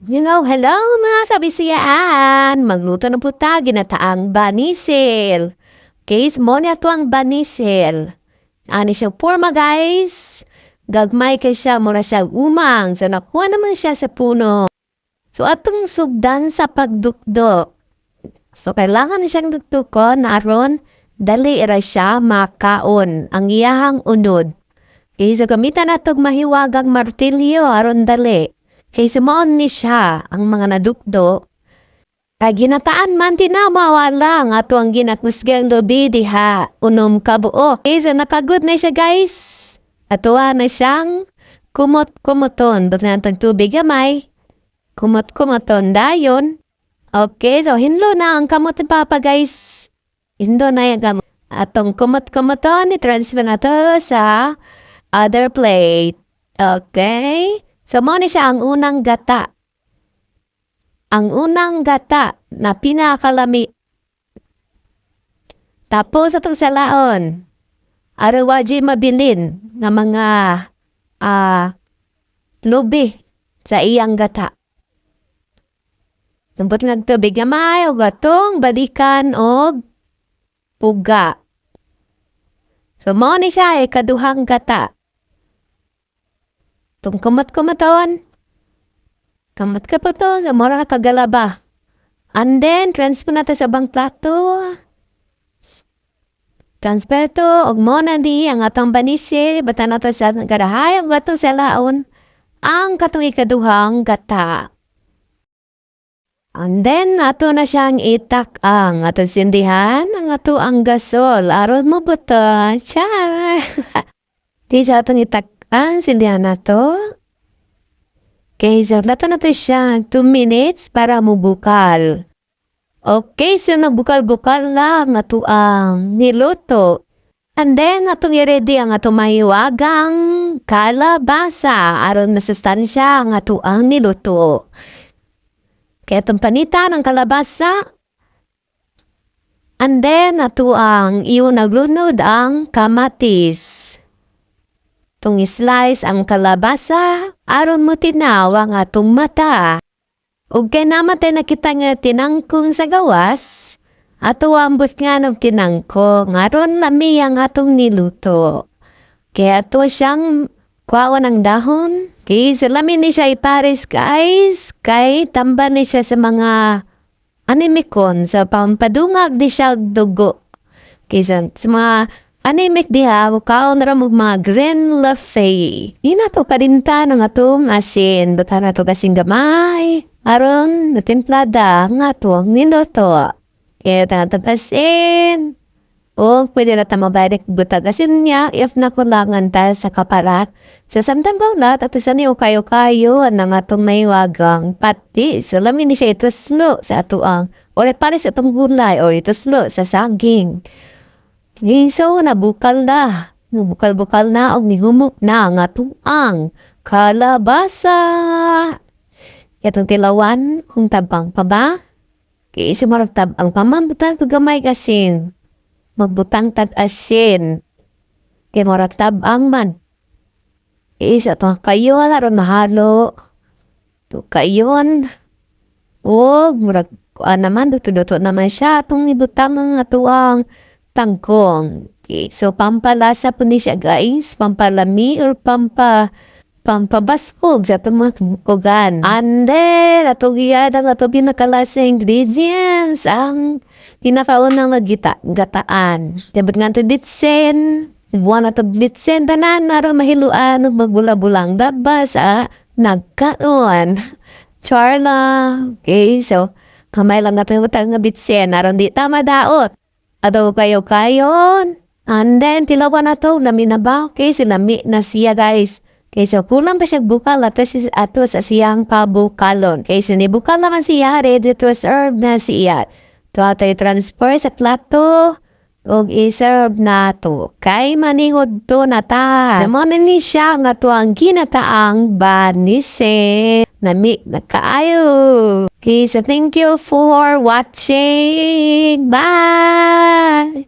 Hello mga sabisiyaan! Magluto na po ta ginataang banisel. Guys, mo na to ang banisel. Ani siya forma guys. Gagmay kay siya, mura siya umang. So nakuha naman siya sa puno. So atong sugdan sa pagdukdok. So kailangan siyang dukdukon na aron dali ra siya makaon ang iyahang unod. Okay, so gamitan natog mahiwagang martilyo aron dali. Kay sumaon ni siya ang mga nadukdo. Kay ginataan man tinamawa lang ato ang ginakusgang lobi diha unom kabuo. Okay, so nakagod na siya guys. Atuwa na siyang kumot-kumoton. Doon na ang tubig gamay. Kumot-kumoton dayon. Okay, so hinlo na ang kamot ni Papa guys. Hinlo na yung kamot. Atong kumot-kumoton, i-transfer na to sa other plate. Okay. So, mo ni siya ang unang gata. Ang unang gata na pinakalami. Tapos atong salaon. Arawaji mabilin ng mga lubi sa iyang gata. Tumpot nagtubig gamay o gatong balikan o puga. So, mo ni siya kaduhang gata. Itong kumat-kumaton. Kamat ka po to, sa mura na kagalaba. And then, transfer natin sa bang plato. Transfer to, og mo na di, ang atong banisir, bata na to sa garahay, ang gato sa laon, ang katong ikaduhang gata. And then, ato na siyang itak ang atong sindihan, ang ato ang gasol, aron mo buto, char! Di sa atong itak ang sindihan na to. Okay, so nato na to siya 2 minutes para mubukal. Okay, so nagbukal-bukal lang na to ang niluto. And then, atong i-ready ang atong mahiwagang kalabasa. Aron masustansya ang ato ang niluto. Kaya itong panita ng kalabasa. And then, ato ang iyon naglunod ang kamatis. Itong slice ang kalabasa, aron mo tinawa nga itong mata. Ug kay namatay nakita nga tinangkong sa gawas, ato ambot nga ng tinangkong, aron lami ang atong niluto. Kaya ato siyang kwawan ng dahon, kay salamin ni siya ipares guys, kay tamba ni siya sa mga animikon, sa pampadungag di siya dugo. Kay sa mga anemic diha, kaon na mo mga green lafay. Di na to parinta ng atong asin. Buta na to kasing gamay. Aron, natimplada ng atong niluto. Kaya na to asin. O, pwede na ta mabayad butag asin niya if nakulangan ta sa kaparat. So, samtang kaulat, ato sa niyo kayo-kayo ng atong maywagang pati. So, lamin ni siya ituslo sa atoang. O, pares itong gulay o ituslo sa saging. So, nabukal na. Nabukal-bukal na o nihumok na nga tuang kalabasa. Itong tilawan, kung tabang pa ba? Kaya marag tabang pa man, butang gamay kasin. Magbutang tag-asin. Kaya marag tabang man. Isa to kayo, laron mahalo. To kayon. O, marag naman, duto-duto naman siya. Itong ibutang nga tuang tangkong. Okay, so pampalasa po ni siya guys, pampalami or pampabasfog sa pamagkugan. And then, atugiyad ang ato pinakalasa ingredients, ang pinakaunang gataan. Dapat nga ito bitsen, buwan na ito bitsen, tanan, naroon mahiluan, magbula-bulang dabas, nagkaon. Charla. Okay, so, kamay lang natin utang nga bitsen, naroon di tama daot. Ato kayo-kayon. And then, tilawan na to, lami na ba? Okay, silami na siya, guys. Okay, so kulang pa siya bukal ato sa siyang pabukalon. Okay, so nibukal naman siya, ready to serve na siya. Ito ato i-transfer sa plato. O i-serve na to. Kay maningod to na ta. Namonin ni siya nga to ang ginataang banise. Nami na kaayo. Okay, so thank you for watching. Bye!